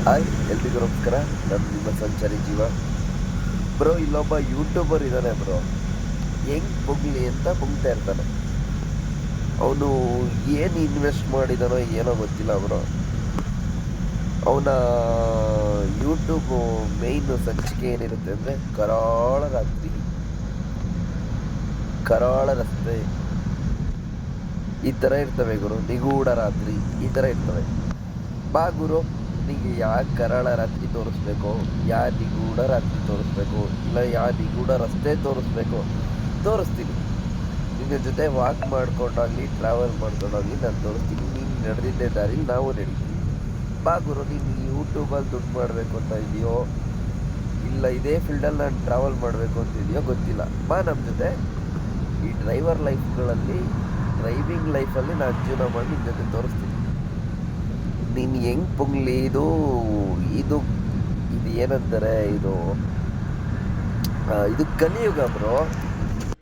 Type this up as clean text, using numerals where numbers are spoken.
Hi ಎಲ್ರಿಗೂ ನಮಸ್ಕಾರ. ನಾನು ನಿಮ್ಮ ಸಂಚಾರಿ ಜೀವ. ಬ್ರೋ, ಇಲ್ಲೊಬ್ಬ ಯೂಟ್ಯೂಬರ್ ಇದ್ದಾನೆ ಬ್ರೋ. ಹೆಂಗ್ ಪೊಗ್ಲಿ ಅಂತ ಪೊಗ್ತಾ ಇರ್ತಾನೆ. ಅವನು ಏನು ಇನ್ವೆಸ್ಟ್ ಮಾಡಿದಾನೋ ಏನೋ ಗೊತ್ತಿಲ್ಲ ಬ್ರೋ. ಅವನ ಯೂಟ್ಯೂಬ್ ಮೇಯ್ನ್ ಸಂಚಿಕೆ ಏನಿರುತ್ತೆ ಅಂದರೆ ಕರಾಳ ರಾತ್ರಿ, ಕರಾಳ ರಸ್ತೆ, ಈ ಥರ ಇರ್ತವೆ ಗುರು. ನಿಗೂಢ ರಾತ್ರಿ, ಈ ಥರ ಇರ್ತವೆ. ಬಾ ಗುರು, ನಿನಗೆ ಯಾವ ಕರಾಳ ರಾತ್ರಿ ತೋರಿಸ್ಬೇಕು, ಯಾವ ನಿಗೂಢ ರಾತ್ರಿ ತೋರಿಸ್ಬೇಕು, ಇಲ್ಲ ಯಾವ ನಿಗೂಢ ರಸ್ತೆ ತೋರಿಸ್ಬೇಕು, ತೋರಿಸ್ತೀನಿ. ನಿನ್ನ ಜೊತೆ ವಾಕ್ ಮಾಡ್ಕೊಂಡಾಗಲಿ ಟ್ರಾವೆಲ್ ಮಾಡ್ಕೊಂಡಾಗಲಿ ನಾನು ತೋರಿಸ್ತೀನಿ. ನೀನು ನಡೆದಿದ್ದೇ ದಾರಿಲಿ ನಾವು ನಡೀತೀವಿ. ಬಾ ಗುರು, ನೀನು ಯೂಟ್ಯೂಬಲ್ಲಿ ದುಡ್ಡು ಮಾಡಬೇಕು ಅಂತ ಇದೆಯೋ, ಇಲ್ಲ ಇದೇ ಫೀಲ್ಡಲ್ಲಿ ನಾನು ಟ್ರಾವೆಲ್ ಮಾಡಬೇಕು ಅಂತಿದೆಯೋ ಗೊತ್ತಿಲ್ಲ. ಬಾ ನಮ್ಮ ಜೊತೆ. ಈ ಡ್ರೈವಿಂಗ್ ಲೈಫಲ್ಲಿ ನಾನು ಜೀವನ ಮಾಡಿ ನಿನ್ನ ಜೊತೆ ತೋರಿಸ್ತೀನಿ. ನೀನು ಹೆಂಗ್ ಪುಂಗ್ಲಿ ಇದು ಇದು ಇದು ಏನಂತಾರೆ, ಇದು ಕಲಿಯುಗ ಬ್ರೋ.